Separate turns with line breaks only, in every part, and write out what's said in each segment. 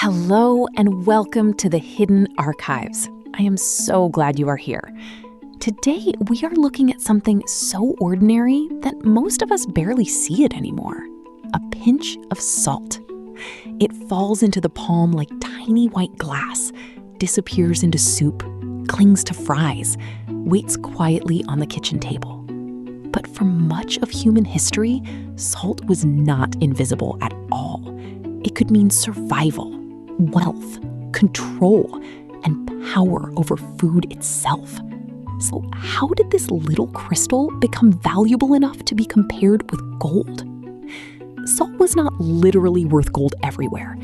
Hello and welcome to the Hidden Archives. I am so glad you are here. Today, we are looking at something so ordinary that most of us barely see it anymore. A pinch of salt. It falls into the palm like tiny white glass, disappears into soup, clings to fries, waits quietly on the kitchen table. But for much of human history, salt was not invisible at all. It could mean survival, wealth, control, and power over food itself. So how did this little crystal become valuable enough to be compared with gold? Salt was not literally worth gold everywhere,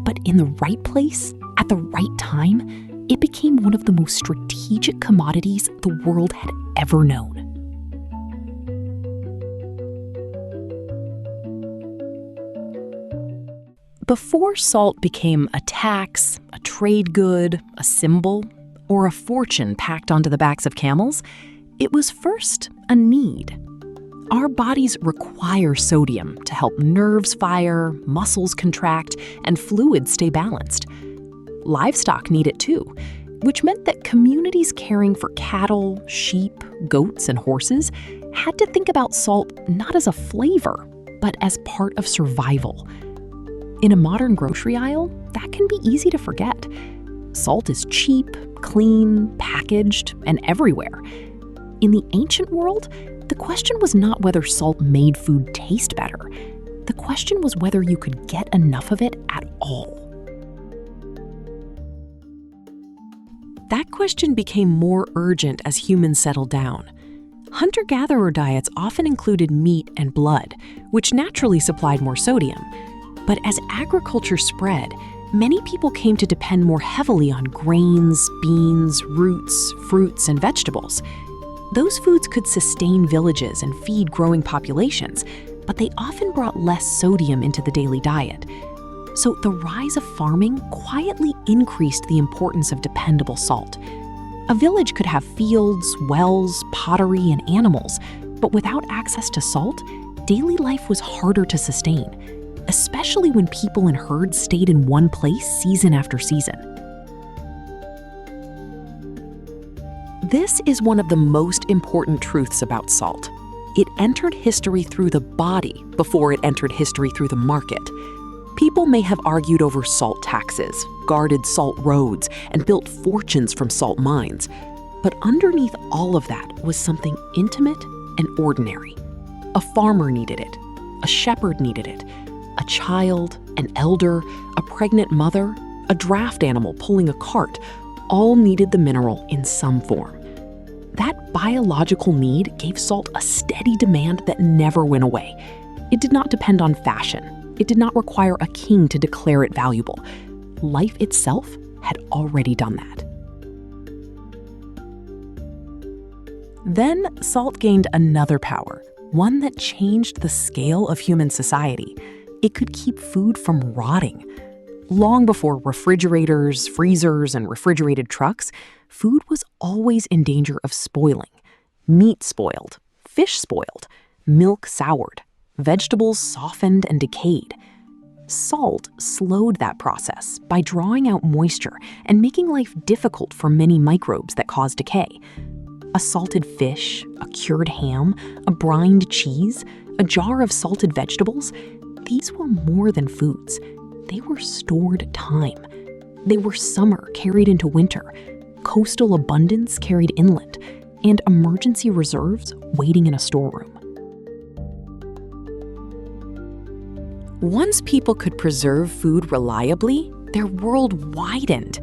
but in the right place, at the right time, it became one of the most strategic commodities the world had ever known. Before salt became a tax, a trade good, a symbol, or a fortune packed onto the backs of camels, it was first a need. Our bodies require sodium to help nerves fire, muscles contract, and fluids stay balanced. Livestock need it too, which meant that communities caring for cattle, sheep, goats, and horses had to think about salt not as a flavor, but as part of survival. In a modern grocery aisle, that can be easy to forget. Salt is cheap, clean, packaged, and everywhere. In the ancient world, the question was not whether salt made food taste better. The question was whether you could get enough of it at all. That question became more urgent as humans settled down. Hunter-gatherer diets often included meat and blood, which naturally supplied more sodium. But as agriculture spread, many people came to depend more heavily on grains, beans, roots, fruits, and vegetables. Those foods could sustain villages and feed growing populations, but they often brought less sodium into the daily diet. So the rise of farming quietly increased the importance of dependable salt. A village could have fields, wells, pottery, and animals, but without access to salt, daily life was harder to sustain, especially when people and herds stayed in one place season after season. This is one of the most important truths about salt. It entered history through the body before it entered history through the market. People may have argued over salt taxes, guarded salt roads, and built fortunes from salt mines. But underneath all of that was something intimate and ordinary. A farmer needed it. A shepherd needed it. A child, an elder, a pregnant mother, a draft animal pulling a cart, all needed the mineral in some form. That biological need gave salt a steady demand that never went away. It did not depend on fashion. It did not require a king to declare it valuable. Life itself had already done that. Then salt gained another power, one that changed the scale of human society. It could keep food from rotting. Long before refrigerators, freezers, and refrigerated trucks, food was always in danger of spoiling. Meat spoiled, fish spoiled, milk soured, vegetables softened and decayed. Salt slowed that process by drawing out moisture and making life difficult for many microbes that cause decay. A salted fish, a cured ham, a brined cheese, a jar of salted vegetables, these were more than foods. They were stored time. They were summer carried into winter, coastal abundance carried inland, and emergency reserves waiting in a storeroom. Once people could preserve food reliably, their world widened.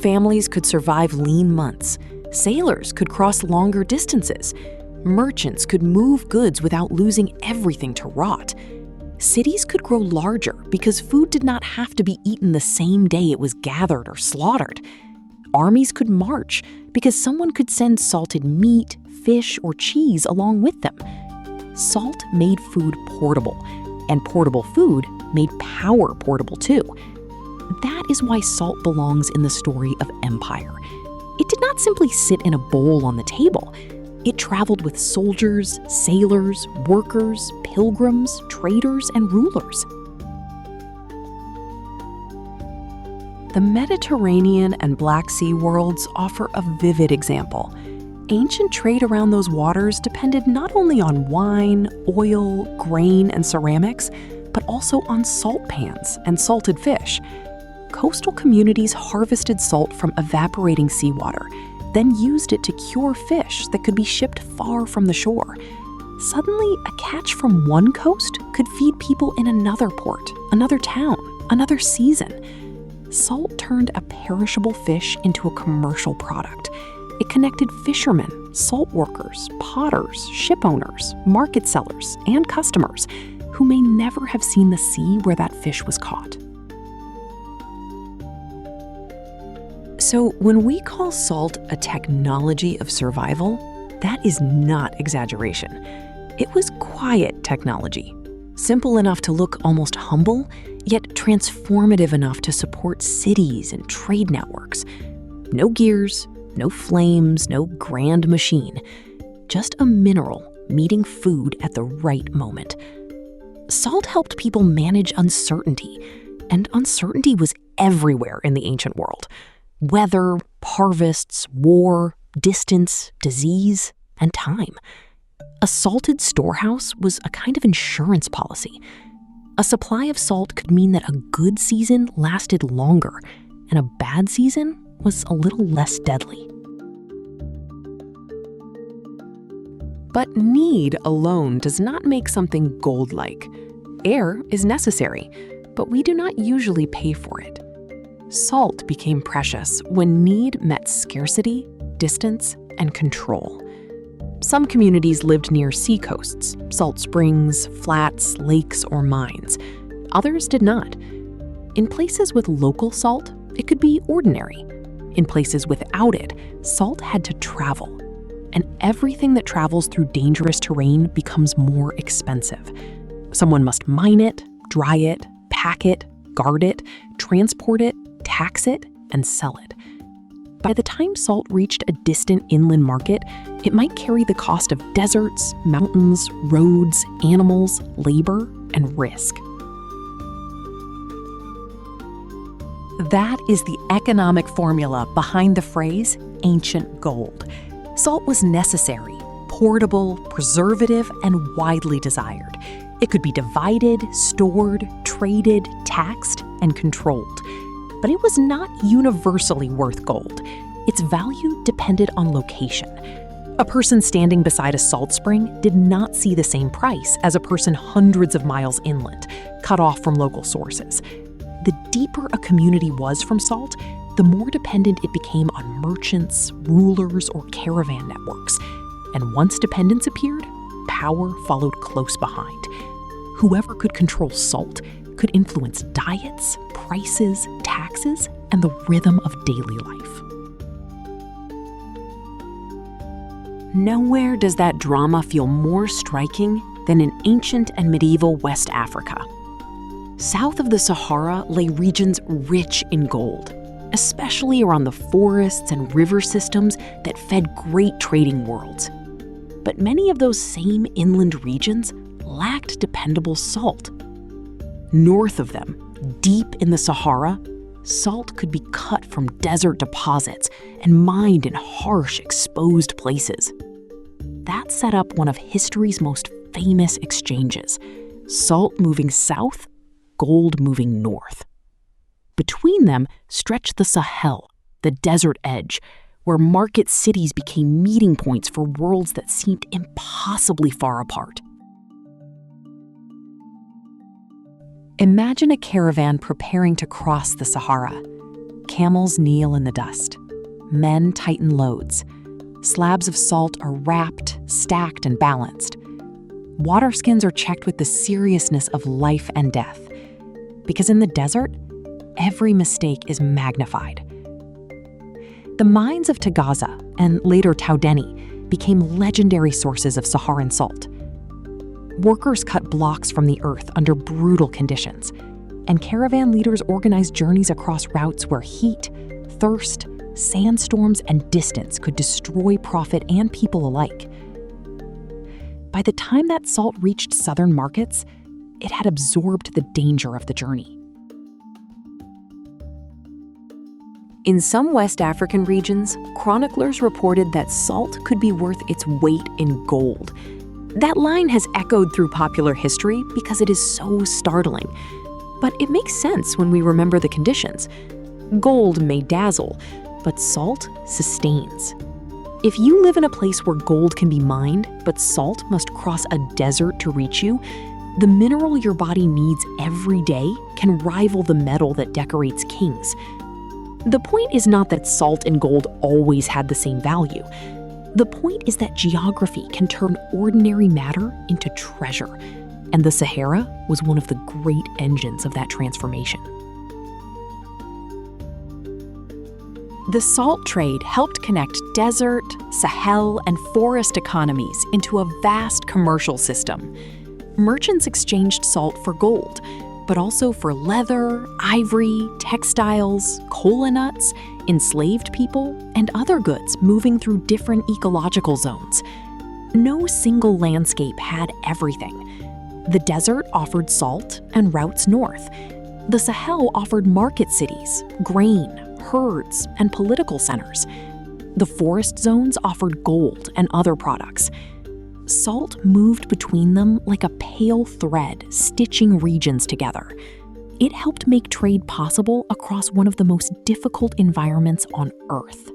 Families could survive lean months. Sailors could cross longer distances. Merchants could move goods without losing everything to rot. Cities could grow larger because food did not have to be eaten the same day it was gathered or slaughtered. Armies could march because someone could send salted meat, fish, or cheese along with them. Salt made food portable, and portable food made power portable too. That is why salt belongs in the story of empire. It did not simply sit in a bowl on the table. It traveled with soldiers, sailors, workers, pilgrims, traders, and rulers. The Mediterranean and Black Sea worlds offer a vivid example. Ancient trade around those waters depended not only on wine, oil, grain, and ceramics, but also on salt pans and salted fish. Coastal communities harvested salt from evaporating seawater, then used it to cure fish that could be shipped far from the shore. Suddenly, a catch from one coast could feed people in another port, another town, another season. Salt turned a perishable fish into a commercial product. It connected fishermen, salt workers, potters, ship owners, market sellers, and customers who may never have seen the sea where that fish was caught. So when we call salt a technology of survival, that is not exaggeration. It was quiet technology, simple enough to look almost humble, yet transformative enough to support cities and trade networks. No gears, no flames, no grand machine, just a mineral meeting food at the right moment. Salt helped people manage uncertainty, and uncertainty was everywhere in the ancient world. Weather, harvests, war, distance, disease, and time. A salted storehouse was a kind of insurance policy. A supply of salt could mean that a good season lasted longer, and a bad season was a little less deadly. But need alone does not make something gold-like. Air is necessary, but we do not usually pay for it. Salt became precious when need met scarcity, distance, and control. Some communities lived near seacoasts, salt springs, flats, lakes, or mines. Others did not. In places with local salt, it could be ordinary. In places without it, salt had to travel. And everything that travels through dangerous terrain becomes more expensive. Someone must mine it, dry it, pack it, guard it, transport it, tax it, and sell it. By the time salt reached a distant inland market, it might carry the cost of deserts, mountains, roads, animals, labor, and risk. That is the economic formula behind the phrase ancient gold. Salt was necessary, portable, preservative, and widely desired. It could be divided, stored, traded, taxed, and controlled. But it was not universally worth gold. Its value depended on location. A person standing beside a salt spring did not see the same price as a person hundreds of miles inland, cut off from local sources. The deeper a community was from salt, the more dependent it became on merchants, rulers, or caravan networks. And once dependence appeared, power followed close behind. Whoever could control salt could influence diets, prices, taxes, and the rhythm of daily life. Nowhere does that drama feel more striking than in ancient and medieval West Africa. South of the Sahara lay regions rich in gold, especially around the forests and river systems that fed great trading worlds. But many of those same inland regions lacked dependable salt. North of them, deep in the Sahara, salt could be cut from desert deposits and mined in harsh, exposed places. That set up one of history's most famous exchanges: salt moving south, gold moving north. Between them stretched the Sahel, the desert edge, where market cities became meeting points for worlds that seemed impossibly far apart. Imagine a caravan preparing to cross the Sahara. Camels kneel in the dust. Men tighten loads. Slabs of salt are wrapped, stacked, and balanced. Water skins are checked with the seriousness of life and death. Because in the desert, every mistake is magnified. The mines of Tagaza and later Taudeni became legendary sources of Saharan salt. Workers cut blocks from the earth under brutal conditions, and caravan leaders organized journeys across routes where heat, thirst, sandstorms, and distance could destroy profit and people alike. By the time that salt reached southern markets, it had absorbed the danger of the journey. In some West African regions, chroniclers reported that salt could be worth its weight in gold. That line has echoed through popular history because it is so startling. But it makes sense when we remember the conditions. Gold may dazzle, but salt sustains. If you live in a place where gold can be mined, but salt must cross a desert to reach you, the mineral your body needs every day can rival the metal that decorates kings. The point is not that salt and gold always had the same value. The point is that geography can turn ordinary matter into treasure, and the Sahara was one of the great engines of that transformation. The salt trade helped connect desert, Sahel, and forest economies into a vast commercial system. Merchants exchanged salt for gold, but also for leather, ivory, textiles, cola nuts, enslaved people, and other goods moving through different ecological zones. No single landscape had everything. The desert offered salt and routes north. The Sahel offered market cities, grain, herds, and political centers. The forest zones offered gold and other products. Salt moved between them like a pale thread, stitching regions together. It helped make trade possible across one of the most difficult environments on Earth.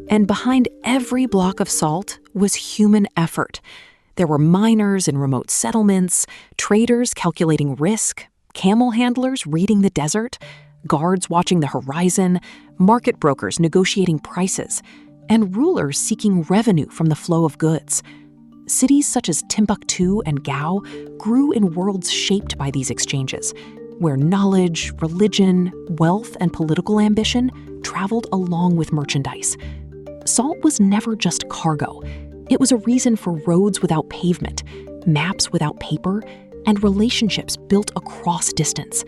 And behind every block of salt was human effort. There were miners in remote settlements, traders calculating risk, camel handlers reading the desert, guards watching the horizon, market brokers negotiating prices, and rulers seeking revenue from the flow of goods. Cities such as Timbuktu and Gao grew in worlds shaped by these exchanges, where knowledge, religion, wealth, and political ambition traveled along with merchandise. Salt was never just cargo. It was a reason for roads without pavement, maps without paper, and relationships built across distance.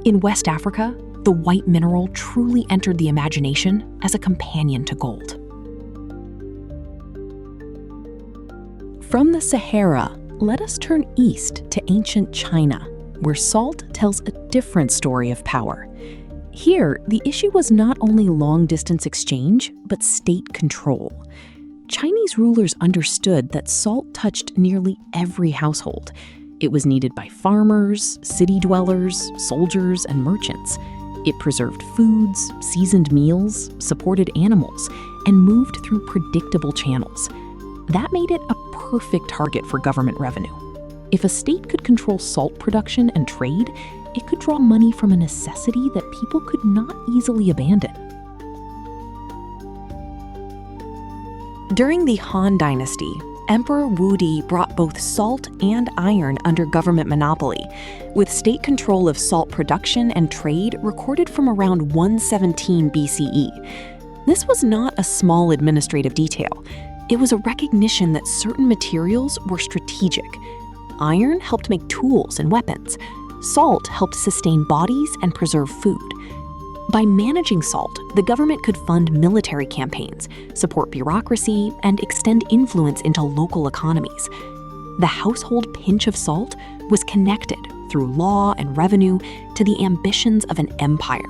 In West Africa, the white mineral truly entered the imagination as a companion to gold. From the Sahara, let us turn east to ancient China, where salt tells a different story of power. Here, the issue was not only long-distance exchange, but state control. Chinese rulers understood that salt touched nearly every household. It was needed by farmers, city dwellers, soldiers, and merchants. It preserved foods, seasoned meals, supported animals, and moved through predictable channels. That made it a perfect target for government revenue. If a state could control salt production and trade, it could draw money from a necessity that people could not easily abandon. During the Han Dynasty, Emperor Wudi brought both salt and iron under government monopoly, with state control of salt production and trade recorded from around 117 BCE. This was not a small administrative detail. It was a recognition that certain materials were strategic. Iron helped make tools and weapons. Salt helped sustain bodies and preserve food. By managing salt, the government could fund military campaigns, support bureaucracy, and extend influence into local economies. The household pinch of salt was connected through law and revenue to the ambitions of an empire.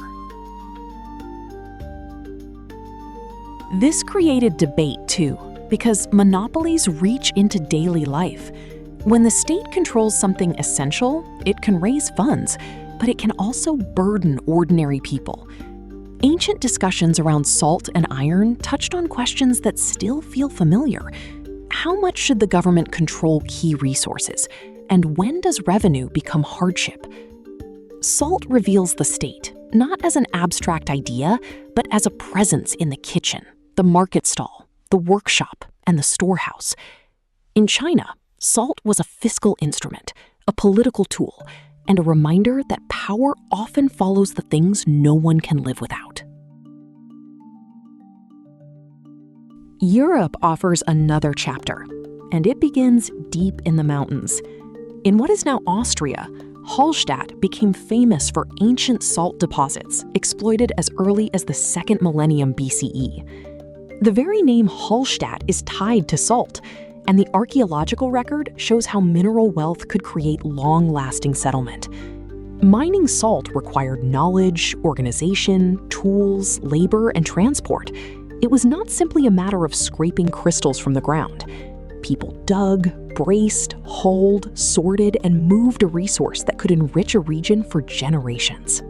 This created debate too, because monopolies reach into daily life. When the state controls something essential, it can raise funds, but it can also burden ordinary people. Ancient discussions around salt and iron touched on questions that still feel familiar. How much should the government control key resources? And when does revenue become hardship? Salt reveals the state, not as an abstract idea, but as a presence in the kitchen, the market stall, the workshop, and the storehouse. In China, salt was a fiscal instrument, a political tool, and a reminder that power often follows the things no one can live without. Europe offers another chapter, and it begins deep in the mountains. In what is now Austria, Hallstatt became famous for ancient salt deposits exploited as early as the 2nd millennium BCE. The very name Hallstatt is tied to salt, and the archaeological record shows how mineral wealth could create long-lasting settlement. Mining salt required knowledge, organization, tools, labor, and transport. It was not simply a matter of scraping crystals from the ground. People dug, braced, hauled, sorted, and moved a resource that could enrich a region for generations.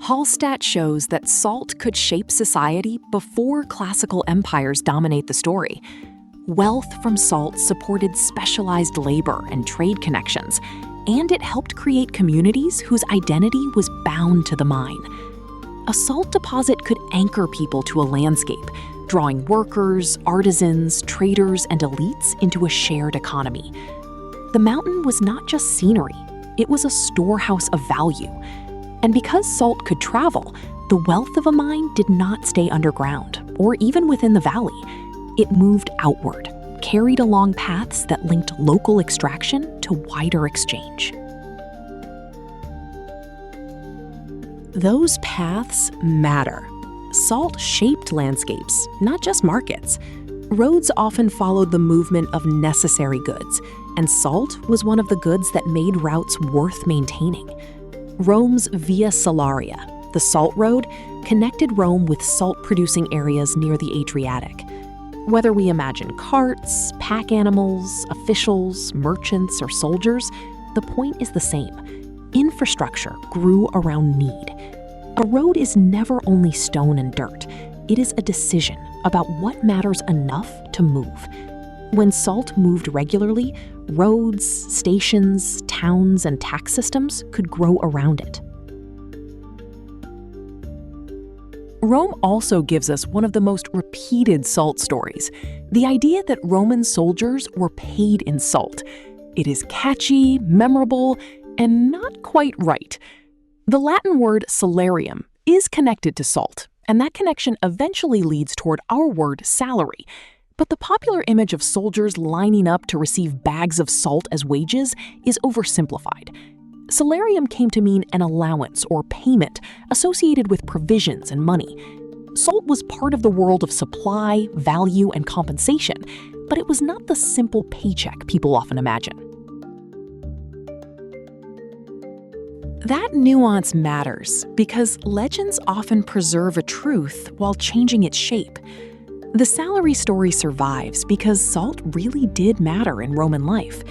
Hallstatt shows that salt could shape society before classical empires dominate the story. Wealth from salt supported specialized labor and trade connections, and it helped create communities whose identity was bound to the mine. A salt deposit could anchor people to a landscape, drawing workers, artisans, traders, and elites into a shared economy. The mountain was not just scenery, it was a storehouse of value. And because salt could travel, the wealth of a mine did not stay underground, or even within the valley. It moved outward, carried along paths that linked local extraction to wider exchange. Those paths matter. Salt shaped landscapes, not just markets. Roads often followed the movement of necessary goods, and salt was one of the goods that made routes worth maintaining. Rome's Via Salaria, the Salt Road, connected Rome with salt-producing areas near the Adriatic. Whether we imagine carts, pack animals, officials, merchants, or soldiers, the point is the same. Infrastructure grew around need. A road is never only stone and dirt. It is a decision about what matters enough to move. When salt moved regularly, roads, stations, towns, and tax systems could grow around it. Rome also gives us one of the most repeated salt stories, the idea that Roman soldiers were paid in salt. It is catchy, memorable, and not quite right. The Latin word salarium is connected to salt, and that connection eventually leads toward our word salary. But the popular image of soldiers lining up to receive bags of salt as wages is oversimplified. Salarium came to mean an allowance or payment associated with provisions and money. Salt was part of the world of supply, value, and compensation, but it was not the simple paycheck people often imagine. That nuance matters because legends often preserve a truth while changing its shape. The salary story survives because salt really did matter in Roman life.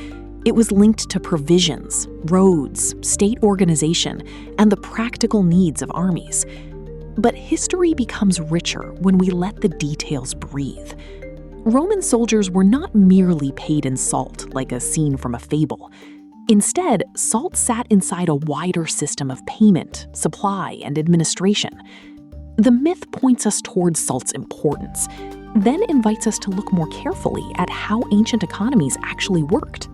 It was linked to provisions, roads, state organization, and the practical needs of armies. But history becomes richer when we let the details breathe. Roman soldiers were not merely paid in salt like a scene from a fable. Instead, salt sat inside a wider system of payment, supply, and administration. The myth points us towards salt's importance, then invites us to look more carefully at how ancient economies actually worked.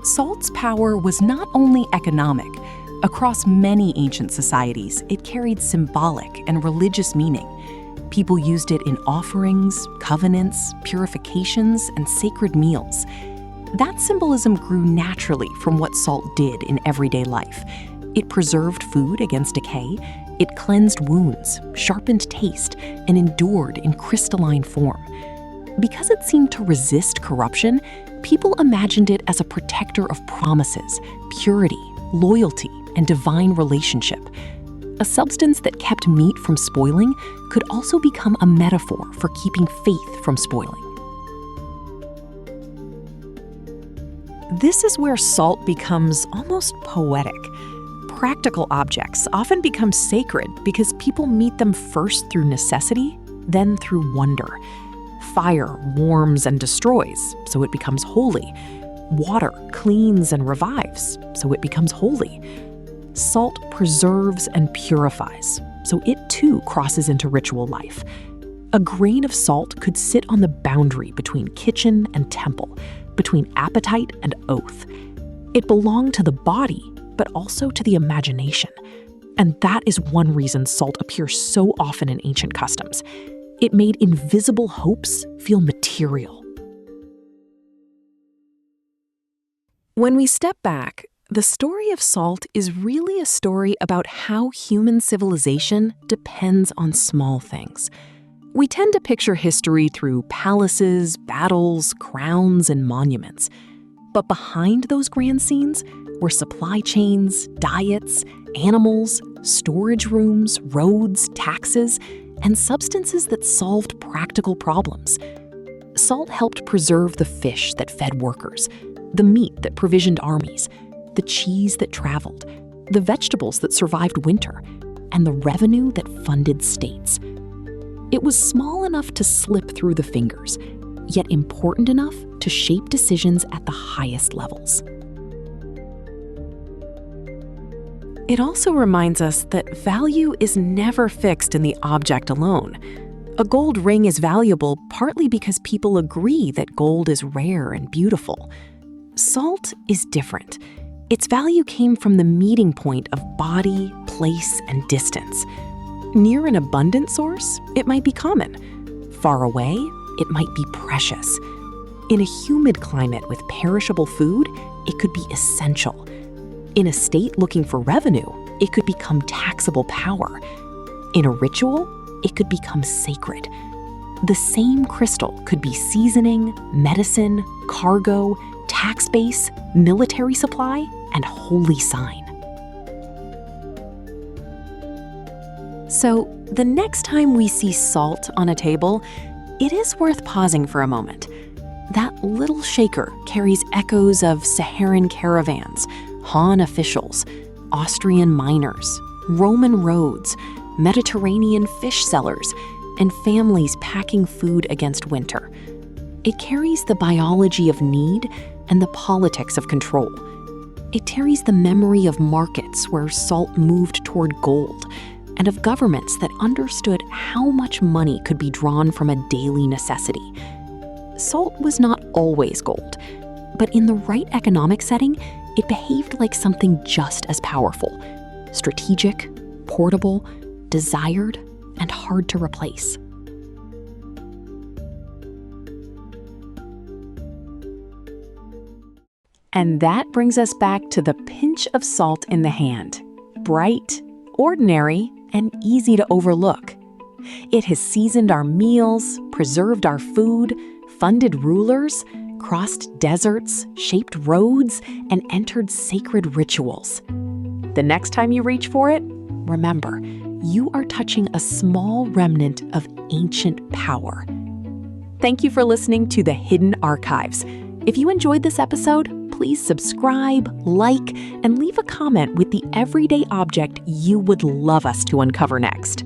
Salt's power was not only economic. Across many ancient societies, it carried symbolic and religious meaning. People used it in offerings, covenants, purifications, and sacred meals. That symbolism grew naturally from what salt did in everyday life. It preserved food against decay, it cleansed wounds, sharpened taste, and endured in crystalline form. Because it seemed to resist corruption, people imagined it as a protector of promises, purity, loyalty, and divine relationship. A substance that kept meat from spoiling could also become a metaphor for keeping faith from spoiling. This is where salt becomes almost poetic. Practical objects often become sacred because people meet them first through necessity, then through wonder. Fire warms and destroys, so it becomes holy. Water cleans and revives, so it becomes holy. Salt preserves and purifies, so it too crosses into ritual life. A grain of salt could sit on the boundary between kitchen and temple, between appetite and oath. It belonged to the body, but also to the imagination. And that is one reason salt appears so often in ancient customs. It made invisible hopes feel material. When we step back, the story of salt is really a story about how human civilization depends on small things. We tend to picture history through palaces, battles, crowns, and monuments. But behind those grand scenes were supply chains, diets, animals, storage rooms, roads, taxes, and substances that solved practical problems. Salt helped preserve the fish that fed workers, the meat that provisioned armies, the cheese that traveled, the vegetables that survived winter, and the revenue that funded states. It was small enough to slip through the fingers, yet important enough to shape decisions at the highest levels. It also reminds us that value is never fixed in the object alone. A gold ring is valuable partly because people agree that gold is rare and beautiful. Salt is different. Its value came from the meeting point of body, place, and distance. Near an abundant source, it might be common. Far away, it might be precious. In a humid climate with perishable food, it could be essential. In a state looking for revenue, it could become taxable power. In a ritual, it could become sacred. The same crystal could be seasoning, medicine, cargo, tax base, military supply, and holy sign. So, the next time we see salt on a table, it is worth pausing for a moment. That little shaker carries echoes of Saharan caravans, Han officials, Austrian miners, Roman roads, Mediterranean fish sellers, and families packing food against winter. It carries the biology of need and the politics of control. It carries the memory of markets where salt moved toward gold, and of governments that understood how much money could be drawn from a daily necessity. Salt was not always gold, but in the right economic setting, it behaved like something just as powerful, strategic, portable, desired, and hard to replace. And that brings us back to the pinch of salt in the hand. Bright, ordinary, and easy to overlook. It has seasoned our meals, preserved our food, funded rulers, crossed deserts, shaped roads, and entered sacred rituals. The next time you reach for it, remember, you are touching a small remnant of ancient power. Thank you for listening to The Hidden Archives. If you enjoyed this episode, please subscribe, like, and leave a comment with the everyday object you would love us to uncover next.